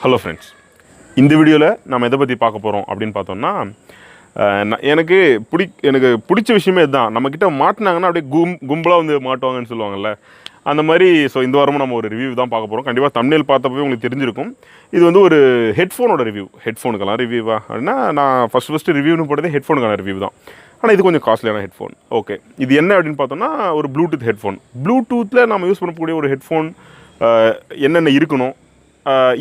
Hello friends, இந்த வீடியோவில் நம்ம எதை பற்றி பார்க்க போகிறோம் அப்படின்னு பார்த்தோம்னா, எனக்கு பிடிச்ச விஷயமே இதுதான். நம்மக்கிட்ட மாட்டினாங்கன்னா அப்படியே கும்பலாக வந்து மாட்டுவாங்கன்னு சொல்லுவாங்கள்ல, அந்த மாதிரி. ஸோ இந்த வாரமும் நம்ம ஒரு ரிவ்யூ தான் பார்க்க போகிறோம். கண்டிப்பாக தம்ப்நெயில் பார்த்தப்பவே உங்களுக்கு தெரிஞ்சிருக்கும். இது வந்து ஒரு ஹெட்ஃபோனோட ரிவ்யூ. ஹெட்ஃபோனுக்கெல்லாம் ரிவ்யூவா அப்படின்னா, நான் ஃபஸ்ட்டு ரிவ்யூன்னு போட்டதே ஹெட்ஃபோனுக்கான ரிவ்யூ தான். ஆனால் இது கொஞ்சம் காஸ்ட்லியான ஹெட்ஃபோன். ஓகே, இது என்ன அப்படின்னு பார்த்தோம்னா, ஒரு ப்ளூடூத் ஹெட்ஃபோன். ப்ளூடூத்தில் நம்ம யூஸ் பண்ணக்கூடிய ஒரு ஹெட்ஃபோன் என்னென்ன இருக்கணும்,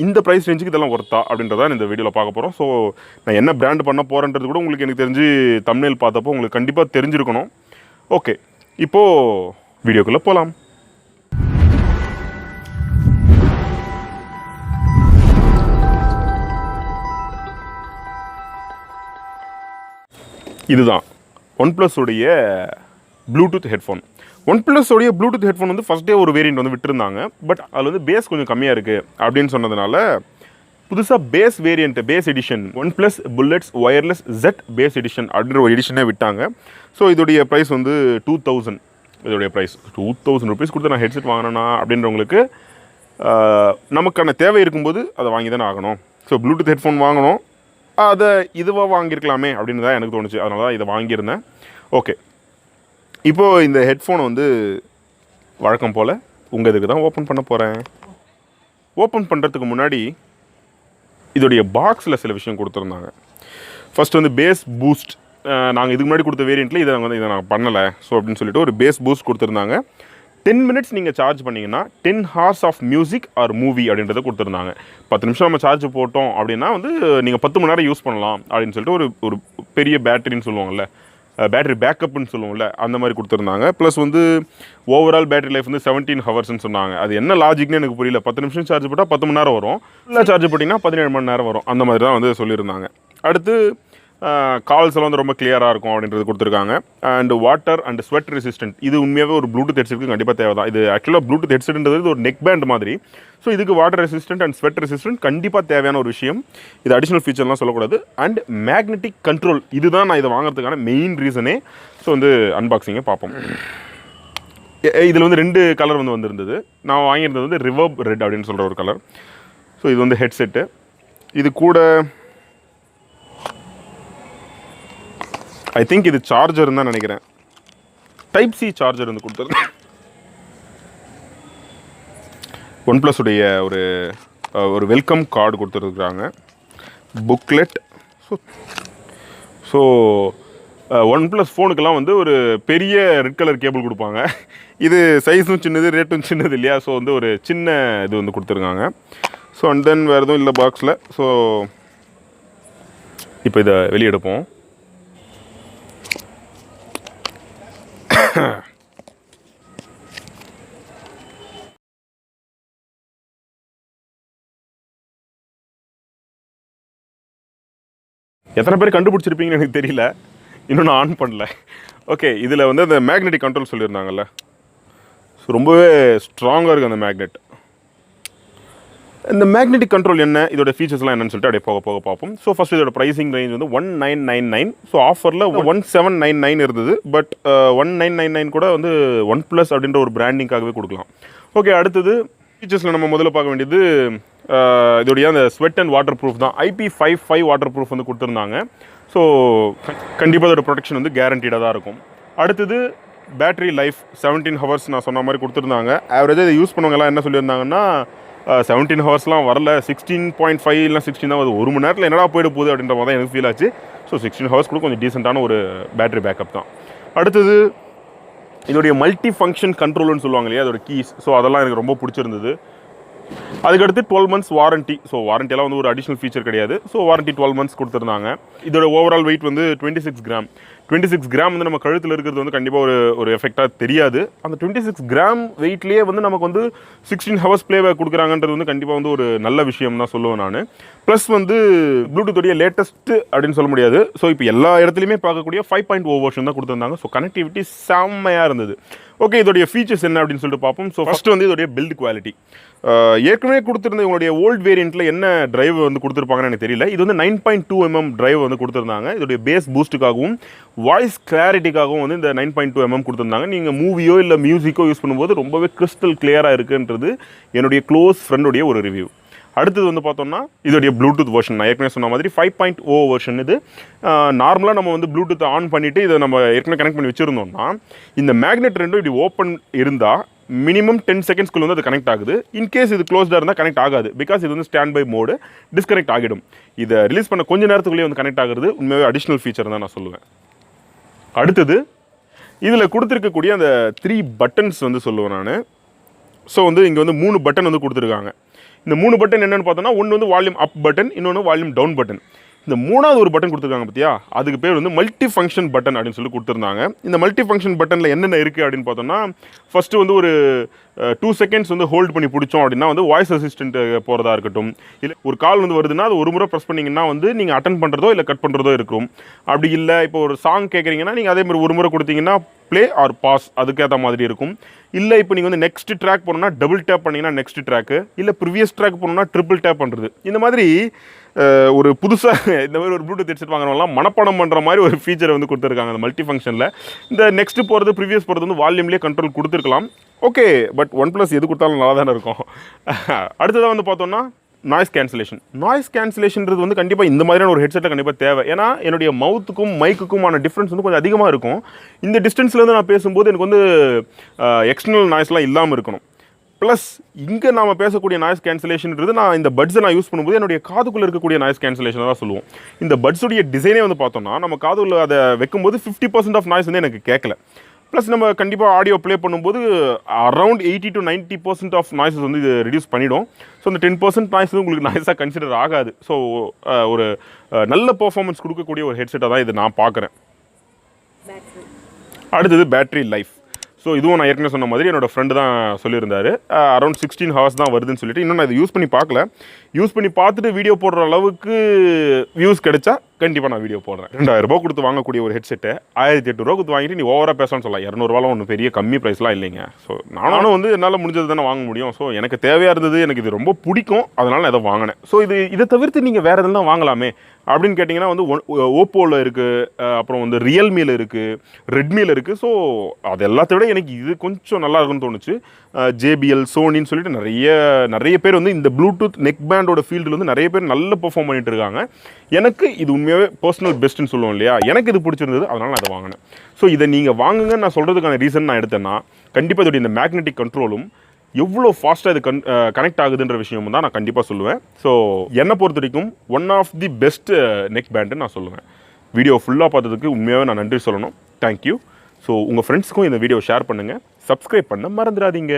இந்த ப்ரைஸ் ரேஞ்சுக்கு இதெல்லாம் ஒர்த்தா அப்படின்றதான் இந்த வீடியோவில் பார்க்க போகிறோம். ஸோ நான் என்ன பிராண்ட் பண்ண போகிறேன்றது கூட உங்களுக்கு எனக்கு தெரிஞ்சு தம்ப்நெயில் பார்த்தப்போ உங்களுக்கு கண்டிப்பாக தெரிஞ்சிருக்கணும். ஓகே, இப்போது வீடியோக்குள்ளே போகலாம். இதுதான் ஒன்ப்ளஸ் உடைய ப்ளூடூத் ஹெட்ஃபோன். ஒன்ப்ளஸ் உடைய ப்ளூடூத் ஹெட்ஃபோன் வந்து ஃபஸ்ட் டே ஒரு வேரியண்ட் வந்து விட்டுருந்தாங்க. பட் அதில் வந்து பேஸ் கொஞ்சம் கம்மியாக இருக்குது அப்படின்னு சொன்னதுனால புதுசாக bass edition OnePlus bullets wireless Z bass edition அப்படின்ற ஒரு எடிஷனே விட்டாங்க. ஸோ இதோடைய ப்ரைஸ் வந்து 2000. இதோடைய ப்ரைஸ் 2000 ருபீஸ் கொடுத்து நான் ஹெட்செட் வாங்கினேன்னா அப்படின்றவங்களுக்கு நமக்கான தேவை இருக்கும்போது அதை வாங்கி தானே ஆகணும். ஸோ ப்ளூடூத் ஹெட்ஃபோன் வாங்கணும், அதை இதுவாக வாங்கியிருக்கலாமே அப்படின்னு தான் எனக்கு தோணுச்சு. அதனால தான் இதை வாங்கியிருந்தேன். ஓகே, இப்போது இந்த ஹெட்ஃபோனை வந்து வழக்கம் போல் உங்கள் இதுக்கு தான் ஓப்பன் பண்ண போகிறேன். ஓப்பன் பண்ணுறதுக்கு முன்னாடி இதோடைய பாக்ஸில் சில விஷயம் கொடுத்துருந்தாங்க. ஃபஸ்ட் வந்து பேஸ் பூஸ்ட். நாங்கள் இதுக்கு முன்னாடி கொடுத்த வேரியண்ட்டில் இதை நாங்கள் பண்ணலை. ஸோ அப்படின்னு சொல்லிட்டு ஒரு பேஸ் பூஸ்ட் கொடுத்துருந்தாங்க. 10 minutes நீங்கள் சார்ஜ் பண்ணிங்கன்னா 10 hours of music or movie அப்படின்றத கொடுத்துருந்தாங்க. 10 நிமிஷம் நம்ம சார்ஜ் போட்டோம் அப்படின்னா வந்து நீங்கள் 10 மணி நேரம் யூஸ் பண்ணலாம் அப்படின்னு சொல்லிட்டு ஒரு பெரிய பேட்டரின்னு சொல்லுவாங்கள்ல, பேட்டரி பேக்கப்னு சொல்லுவோம்ல, அந்த மாதிரி கொடுத்துருந்தாங்க. ப்ளஸ் வந்து ஓவரால் பேட்டரி லைஃப் வந்து 17 ஹவர்ஸ்ன்னு சொன்னாங்க. அது என்ன லாஜிக்னு எனக்கு புரியல. 10 நிமிஷம் சார்ஜ் போட்டால் 10 மணி நேரம் வரும், இல்லை சார்ஜ் போட்டிங்கன்னா 17 மணி நேரம் வரும். அந்த மாதிரி தான் வந்து சொல்லியிருந்தாங்க. அடுத்து கால்ஸ் எல்லாம் வந்து ரொம்ப கிளியராக இருக்கும் அப்படின்றது கொடுத்துருக்காங்க. And water and sweat resistant. இது உண்மையாகவே ஒரு ப்ளூடூத் ஹெட்செட்டுக்கு கண்டிப்பாக தேவை தான். இது ஆக்சுவலாக ப்ளூடூத் ஹெட்செட்ன்றது ஒரு நெக் பேண்ட் மாதிரி. ஸோ இதுக்கு water resistant and sweat resistant கண்டிப்பாக தேவையான ஒரு விஷயம். இது அடிஷ்னல் ஃபீச்சர்லாம் சொல்லக்கூடாது. அண்ட் மேக்னெட்டிக் கண்ட்ரோல், இதுதான் நான் இதை வாங்குறதுக்கான மெயின் ரீசனே. ஸோ வந்து அன்பாக்சிங்கை பார்ப்போம். இதில் வந்து 2 கலர் வந்து வந்திருந்தது. நான் வாங்கியிருந்தது வந்து ரிவர்ப் ரெட் அப்படின்னு சொல்கிற ஒரு கலர். ஸோ இது வந்து ஹெட்செட்டு. இது கூட ஐ திங்க் இது சார்ஜர் தான் நினைக்கிறேன். டைப் சி சார்ஜர் வந்து கொடுத்துருக்கேன். ஒன்ப்ளஸ் உடைய ஒரு வெல்கம் கார்டு கொடுத்துருக்குறாங்க, புக்லெட். ஸோ ஒன்ப்ளஸ் ஃபோனுக்கெல்லாம் வந்து ஒரு பெரிய ரெட் கலர் கேபிள் கொடுப்பாங்க. இது சைஸும் சின்னது, ரேட்டும் சின்னது இல்லையா? ஸோ வந்து ஒரு சின்ன இது வந்து கொடுத்துருக்காங்க. ஸோ அண்ட் தென் வேறு எதுவும் இல்லை பாக்ஸில். ஸோ இப்போ இதை வெளியெடுப்போம். எத்தனை பேர் கண்டுபிடிச்சிருப்பீங்கன்னு எனக்கு தெரியல, இன்னும் நான் ஆன் பண்ணல. ஓகே, இதில் வந்து அந்த மேக்னெட்டிக் கண்ட்ரோல் சொல்லியிருந்தாங்கல்ல, ஸோ ரொம்பவே ஸ்ட்ராங்காக இருக்குது அந்த மேக்னெட். இந்த மேக்னெட்டிக் கண்ட்ரோல் என்ன, இதோட ஃபீச்சர்ஸ்லாம் என்னன்னு சொல்லிட்டு அப்படியே போக பார்ப்போம். ஸோ ஃபஸ்ட் இதோட ப்ரைஸிங் ரேஞ்ச் வந்து 1999. ஸோ ஆஃபரில் 1799 இருந்தது. பட் 1999 கூட வந்து ஒன்ப்ளஸ் அப்படின்ற ஒரு பிராண்டிங்காகவே கொடுக்கலாம். ஓகே, அடுத்தது ஃபீச்சர்ஸில் நம்ம முதல்ல பார்க்க வேண்டியது இதோடைய அந்த ஸ்வெட் அண்ட் வாட்டர் ப்ரூஃப் தான். IP55 வாட்டர் ப்ரூஃப் வந்து கொடுத்துருந்தாங்க. ஸோ கண்டிப்பாக அதோட ப்ரொடெக்ஷன் வந்து கேரண்டீடாக தான் இருக்கும். அடுத்தது பேட்டரி லைஃப் 17 ஹவர்ஸ் நான் சொன்ன மாதிரி கொடுத்துருந்தாங்க. ஆவரேஜாக இதை யூஸ் பண்ணவங்கலாம் என்ன சொல்லியிருந்தாங்கன்னா, 17 ஹவர்ஸ்லாம் வரல, 16.5 இல்லை 16 தான் வருது. 1 மணி நேரத்தில் என்னடா போயிட போகுது அப்படின்ற மாதிரி தான் எனக்கு ஃபீல் ஆச்சு. ஸோ 16 ஹவர்ஸ் கூட கொஞ்சம் டீசெண்டான ஒரு பேட்டரி பேக்கப் தான். அடுத்தது இதோடைய மல்டி ஃபங்க்ஷன் கண்ட்ரோல்னு சொல்லுவாங்க இல்லையா, அதோட கீஸ். ஸோ அதெல்லாம் எனக்கு ரொம்ப பிடிச்சிருந்தது. அதுக்கடுத்து 12 months வாரண்ட்டி. ஸோ வாரண்டியெல்லாம் வந்து ஒரு அடிஷ்னல் ஃபீச்சர் கிடையாது. ஸோ வாரண்ட்டி 12 months கொடுத்துருந்தாங்க. இதோட ஓவரால் வெயிட் வந்து 26 கிராம். 26 கிராம் வந்து நம்ம கழுத்தில் இருக்கிறது வந்து கண்டிப்பாக ஒரு எஃபெக்டாக தெரியாது. அந்த 26 கிராம் வெயிட்லேயே வந்து நமக்கு வந்து 16 ஹவர்ஸ் ப்ளேபேக் கொடுக்குறாங்கன்றது வந்து கண்டிப்பாக வந்து ஒரு நல்ல விஷயம் தான் சொல்லுவேன் நான். ப்ளஸ் வந்து ப்ளூடூத்துடைய லேட்டஸ்ட்டு அப்படின்னு சொல்ல முடியாது. ஸோ இப்போ எல்லா இடத்துலையுமே பார்க்கக்கூடிய 5.0 வெர்ஷன் தான் கொடுத்துருந்தாங்க. ஸோ கனெக்டிவிட்டி செம்மையாக இருந்தது. ஓகே, இதோடைய ஃபீச்சர்ஸ் என்ன அப்படின்னு சொல்லிட்டு பார்ப்போம். ஸோ ஃபஸ்ட்டு வந்து இதோடைய பில்ட் குவாலிட்டி. ஏற்கனவே கொடுத்துருந்த இவங்களுடைய ஓல்டு வேரியண்ட்டில் என்ன டிரைவ் வந்து கொடுத்துருப்பாங்கன்னு எனக்கு தெரியல. இது வந்து 9.2 mm டிரைவ் வந்து கொடுத்துருந்தாங்க. இதோடைய பேஸ் பூஸ்ட்டுக்காகவும் வாய்ஸ் கிளாரிட்டிக்காகவும் வந்து இந்த 9.2 mm கொடுத்துருந்தாங்க. நீங்கள் மூவியோ இல்லை மியூசிக்கோ யூஸ் பண்ணும்போது ரொம்பவே கிறிஸ்டல் கிளியராக இருக்குன்றது என்னுடைய க்ளோஸ் ஃப்ரெண்டுடைய ஒரு ரிவ்யூ. அடுத்தது வந்து பார்த்தோம்னா இதோடைய ப்ளூடூத் வெர்ஷன் நான் ஏற்கனவே சொன்ன மாதிரி 5.0 வெர்ஷன் இது. நார்மலாக நம்ம வந்து ப்ளூடூத் ஆன் பண்ணிவிட்டு இதை நம்ம ஏற்கனவே கனெக்ட் பண்ணி வச்சுருந்தோம்னா இந்த மேக்னெட் ரெண்டும் இப்படி ஓப்பன் இருந்தால் மினிமம் 10 செகண்ட்ஸ்க்குள்ள வந்து அது கனெக்ட் ஆகுது. இன்கேஸ் இது க்ளோஸ்டாக இருந்தால் கனெக்ட் ஆகாது. பிகாஸ் இது வந்து ஸ்டாண்ட் பை மோடு, டிஸ்கனெக்ட் ஆகிடும். இதை ரிலீஸ் பண்ண கொஞ்சம் நேரத்துக்குள்ளேயே வந்து கனெக்ட் ஆகுறது உண்மையாகவே அடிஷ்னல் ஃபீச்சர் தான் நான் சொல்லுவேன். அடுத்தது இதில் கொடுத்துருக்கக்கூடிய அந்த 3 பட்டன்ஸ் வந்து சொல்லுவேன் நான். ஸோ வந்து இங்கே வந்து 3 பட்டன் வந்து கொடுத்துருக்காங்க. இந்த 3 பட்டன் என்னென்னு பார்த்தோன்னா ஒன்று வந்து வால்யூம் அப் பட்டன், இன்னொன்று வால்யூம் டவுன் பட்டன். இந்த மூணாவது ஒரு பட்டன் கொடுத்துருக்காங்க பார்த்தியா, அதுக்கு பேர் வந்து மல்டி ஃபங்க்ஷன் பட்டன் அப்படின்னு சொல்லி கொடுத்துருந்தாங்க. இந்த மல்டி ஃபங்க்ஷன் பட்டனில் என்னென்ன இருக்குது அப்படின்னு பார்த்தோம்னா ஃபஸ்ட்டு வந்து ஒரு 2 செகண்ட்ஸ் வந்து ஹோல்ட் பண்ணி பிடிச்சோம் அப்படின்னா வந்து வாய்ஸ் அசிஸ்டன்ட் போகிறதா இருக்கட்டும், இல்லை ஒரு கால் வந்து வருதுன்னா அது ஒரு முறை ப்ரெஸ் பண்ணிங்கன்னா வந்து நீங்கள் அட்டன் பண்ணுறதோ இல்லை கட் பண்ணுறதோ இருக்கும். அப்படி இல்லை இப்போ ஒரு சாங் கேட்குறீங்கன்னா நீங்கள் அதே மாதிரி ஒரு முறை கொடுத்தீங்கன்னா ப்ளே ஆர் பாஸ் அதுக்கேற்ற மாதிரி இருக்கும். இல்லை இப்போ நீங்கள் வந்து நெக்ஸ்ட் ட்ராக் போனோம்னா டபுள் டேப் பண்ணிங்கன்னா நெக்ஸ்ட் ட்ராக்கு, இல்லை ப்ரீவியஸ் ட்ராக் போனோம்னா ட்ரிபிள் டேப் பண்ணுறது. இந்த மாதிரி ஒரு புதுசாக இந்த மாதிரி ஒரு ப்ளூடூத் ஹெட்செட் வாங்குறவங்களாம் மனப்பாடம் பண்ணுற மாதிரி ஒரு ஃபீச்சரை வந்து கொடுத்துருக்காங்க அந்த மல்டி ஃபங்க்ஷனில். இந்த நெக்ஸ்ட் போகிறது ப்ரீவியஸ் போகிறது வந்து வால்யூம்லேயே கண்ட்ரோல் கொடுத்துருக்கலாம். ஓகே, பட் OnePlus எது கொடுத்தாலும் நல்லா தானே இருக்கும். அடுத்ததாக வந்து பார்த்தோம்னா நாய்ஸ் கேன்சலேஷன்றது வந்து கண்டிப்பாக இந்த மாதிரியான ஒரு ஹெட்செட்டை கண்டிப்பாக தேவை. ஏன்னா என்னுடைய மவுத்துக்கும் மைக்குக்குமான டிஃப்ரென்ஸ் வந்து கொஞ்சம் அதிகமாக இருக்கும். இந்த டிஸ்டன்ஸ்லேருந்து நான் பேசும்போது எனக்கு வந்து எக்ஸ்டர்னல் நாய்ஸ்லாம் இல்லாமல் இருக்கணும். ப்ளஸ் இங்கே நாம் பேசக்கூடிய நாய்ஸ் கேன்சலேஷன்றது நான் இந்த பட்ஸை நான் யூஸ் பண்ணும்போது என்னுடைய காதுக்குள்ளே இருக்கக்கூடிய நாய்ஸ் கேன்சலேஷன் தான் சொல்லுவோம். இந்த பட்ஸுடைய டிசைனே வந்து பார்த்தோம்னா நம்ம காதுக்குள்ளே அதை வைக்கும்போது 50% ஆஃப் நாய்ஸ் வந்து எனக்கு கேட்கல. ப்ளஸ் நம்ம கண்டிப்பாக ஆடியோ ப்ளே பண்ணும்போது அரௌண்ட் 80 to 90% ஆஃப் நாய்ஸஸ் வந்து இது ரெடியூஸ் பண்ணிடும். ஸோ அந்த 10% நாய்ஸ் வந்து உங்களுக்கு நாய்ஸாக கன்சிடர் ஆகாது. ஸோ ஒரு நல்ல பர்ஃபார்மன்ஸ் கொடுக்கக்கூடிய ஒரு ஹெட்செட்டாக தான் இது நான் பார்க்குறேன். அடுத்தது பேட்டரி லைஃப். ஸோ இதுவும் நான் ஏற்கனவே சொன்ன மாதிரி என்னோடய ஃப்ரெண்டு தான் சொல்லியிருந்தாரு. அரௌண்ட் 16 ஹவர்ஸ் தான் வருதுன்னு சொல்லிட்டு. இன்னும் நான் இதை யூஸ் பண்ணி பார்க்கல. யூஸ் பண்ணி பார்த்துட்டு வீடியோ போடுற அளவுக்கு வியூஸ் கிடைச்சா கண்டிப்பாக நான் வீடியோ போடுறேன். 2000 ரூபா கொடுத்து வாங்கக்கூடிய ஒரு ஹெட்செட்டை 1800 ரூபா கொடுத்து வாங்கிட்டு நீ ஓவராக பேசலாம்னு சொல்லலாம். 200 ஒன்றும் பெரிய கம்மி ப்ரைஸ்லாம் இல்லைங்க. ஸோ நானும் வந்து என்னால் முடிஞ்சது தானே வாங்க முடியும். ஸோ எனக்கு தேவையாக இருந்தது, எனக்கு இது ரொம்ப பிடிக்கும், அதனால் நான் இதை வாங்கினேன். ஸோ இதை தவிர்த்து நீங்கள் வேறு எதெல்லாம் வாங்கலாமே அப்படின்னு கேட்டிங்கன்னா வந்து ஓப்போவில் இருக்குது, அப்புறம் வந்து ரியல்மியில் இருக்குது, ரெட்மியில் இருக்குது. ஸோ அது எல்லாத்த விட எனக்கு இது கொஞ்சம் நல்லா இருக்குன்னு தோணுச்சு. JBL, சோனின்னு சொல்லிட்டு நிறைய பேர் வந்து இந்த ப்ளூடூத் நெக் பேண்டோட ஃபீல்டில் வந்து நிறைய பேர் நல்ல பெர்ஃபார்ம் பண்ணிட்டு இருக்காங்க. எனக்கு இது உண்மையாகவே பர்சனல் பெஸ்ட்டுன்னு சொல்லுவோம் இல்லையா, எனக்கு இது பிடிச்சிருந்தது, அதனால் நான் அதை வாங்கினேன். ஸோ இதை நீங்கள் வாங்குங்கன்னு நான் சொல்கிறதுக்கான ரீசன் நான் எடுத்தேன்னா கண்டிப்பாக இதோடைய இந்த மேக்னெட்டிக் கண்ட்ரோலும் எவ்வளோ ஃபாஸ்ட்டாக இது கனெக்ட் ஆகுதுன்ற விஷயமும் தான் நான் கண்டிப்பாக சொல்லுவேன். ஸோ என்னை பொறுத்த வரைக்கும் one of the best neck பேண்டுன்னு நான் சொல்லுவேன். வீடியோ ஃபுல்லாக பார்த்ததுக்கு உண்மையாகவே நான் நன்றி சொல்லணும். தேங்க்யூ. ஸோ உங்கள் ஃப்ரெண்ட்ஸுக்கும் இந்த வீடியோ ஷேர் பண்ணுங்கள், சப்ஸ்கிரைப் பண்ண மறந்துடாதீங்க.